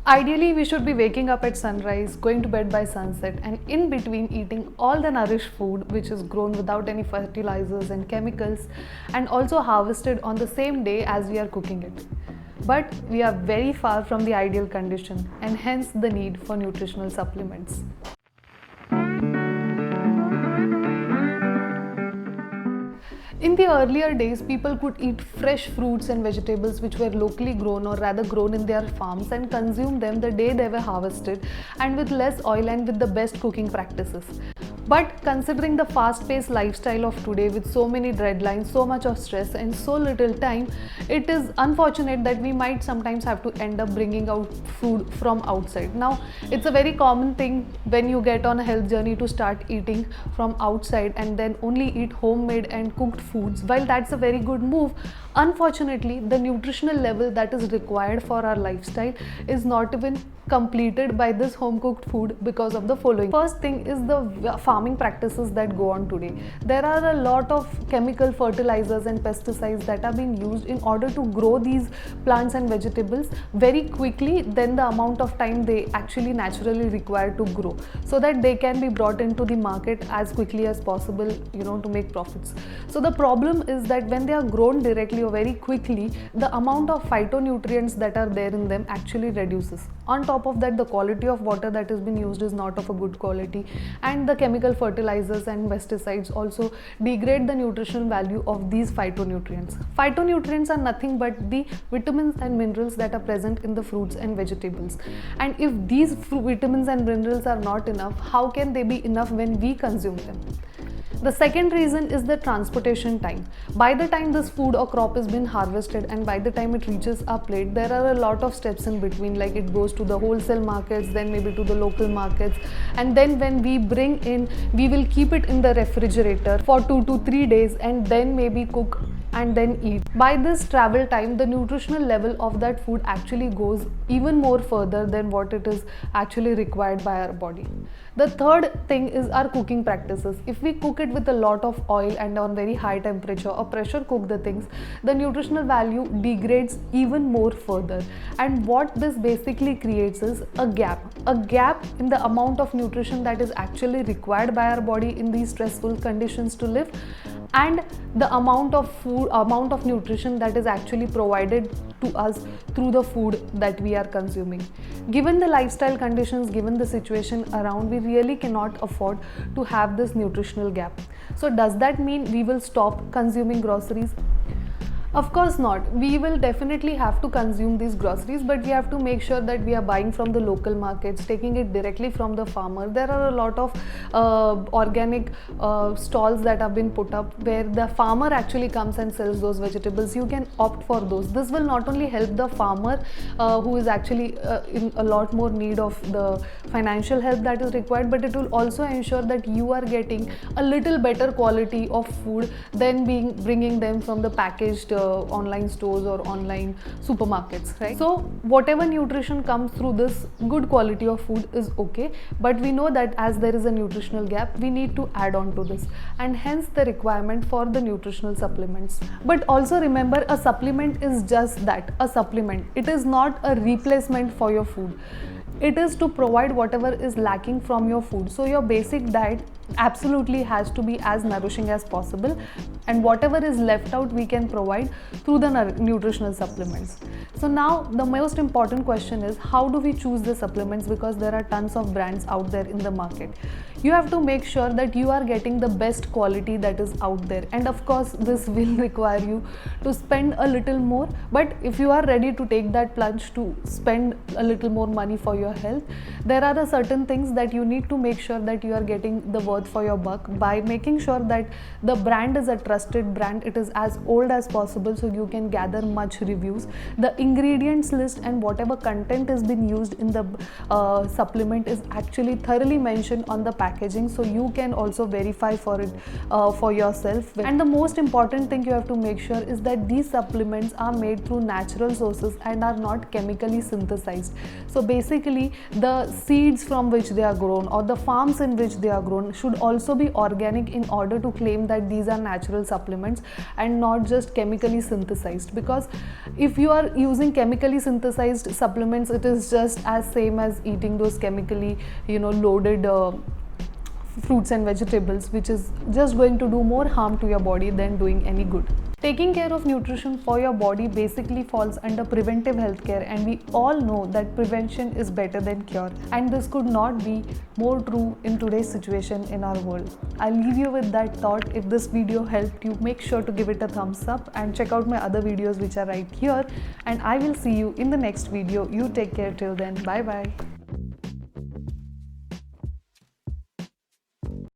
Ideally, we should be waking up at sunrise, going to bed by sunset, and in between eating all the nourished food which is grown without any fertilizers and chemicals, and also harvested on the same day as we are cooking it. But we are very far from the ideal condition, and hence the need for nutritional supplements. In the earlier days, people could eat fresh fruits and vegetables which were locally grown or rather grown in their farms and consume them the day they were harvested, and with less oil and with the best cooking practices. But considering the fast-paced lifestyle of today with so many deadlines, so much of stress and so little time, it is unfortunate that we might sometimes have to end up bringing out food from outside. Now, it's a very common thing when you get on a health journey to start eating from outside and then only eat homemade and cooked foods. While that's a very good move, unfortunately, the nutritional level that is required for our lifestyle is not even completed by this home cooked food because of the following. First thing is the farming practices that go on today. There are a lot of chemical fertilizers and pesticides that are being used in order to grow these plants and vegetables very quickly than the amount of time they actually naturally require to grow, so that they can be brought into the market as quickly as possible, to make profits. So the problem is that when they are grown directly or very quickly, the amount of phytonutrients that are there in them actually reduces. On top of that, the quality of water that has been used is not of a good quality, and the chemical fertilizers and pesticides also degrade the nutritional value of these phytonutrients. Phytonutrients are nothing but the vitamins and minerals that are present in the fruits and vegetables. And if these vitamins and minerals are not enough, how can they be enough when we consume them? The second reason is the transportation time. By the time this food or crop has been harvested and by the time it reaches our plate, there are a lot of steps in between, like it goes to the wholesale markets, then maybe to the local markets, and then when we bring in, we will keep it in the refrigerator for 2 to 3 days and then maybe cook and then eat. By this travel time, the nutritional level of that food actually goes even more further than what it is actually required by our body. The third thing is our cooking practices. If we cook it with a lot of oil and on very high temperature or pressure cook the things, the nutritional value degrades even more further. And what this basically creates is a gap in the amount of nutrition that is actually required by our body in these stressful conditions to live, and the amount of nutrition that is actually provided to us through the food that we are consuming. Given the lifestyle conditions, given the situation around, we really cannot afford to have this nutritional gap. So does that mean we will stop consuming groceries? Of course not. We will definitely have to consume these groceries, but we have to make sure that we are buying from the local markets, taking it directly from the farmer. There are a lot of organic stalls that have been put up where the farmer actually comes and sells those vegetables. You can opt for those. This will not only help the farmer who is actually in a lot more need of the financial help that is required, but it will also ensure that you are getting a little better quality of food than bringing them from the packaged online stores or online supermarkets, right? So whatever nutrition comes through this good quality of food is okay, but we know that as there is a nutritional gap, we need to add on to this, and hence the requirement for the nutritional supplements. But also remember, a supplement is just that, a supplement. It is not a replacement for your food. It is to provide whatever is lacking from your food. So your basic diet absolutely has to be as nourishing as possible, and whatever is left out we can provide through the nutritional supplements. So now the most important question is, how do we choose the supplements? Because there are tons of brands out there in the market. You have to make sure that you are getting the best quality that is out there, and of course this will require you to spend a little more, but if you are ready to take that plunge to spend a little more money for your health, there are certain things that you need to make sure that you are getting the worth for your buck by making sure that the brand is a trusted brand, it is as old as possible so you can gather much reviews. The ingredients list and whatever content has been used in the supplement is actually thoroughly mentioned on the packaging, so you can also verify for it for yourself. And the most important thing you have to make sure is that these supplements are made through natural sources and are not chemically synthesized. So basically the seeds from which they are grown or the farms in which they are grown should also be organic in order to claim that these are natural supplements and not just chemically synthesized. Because if you are using chemically synthesized supplements, it is just as same as eating those chemically loaded fruits and vegetables, which is just going to do more harm to your body than doing any good. Taking care of nutrition for your body basically falls under preventive healthcare, and we all know that prevention is better than cure, and this could not be more true in today's situation in our world. I'll leave you with that thought. If this video helped you, make sure to give it a thumbs up and check out my other videos which are right here, and I will see you in the next video. You take care till then. Bye bye.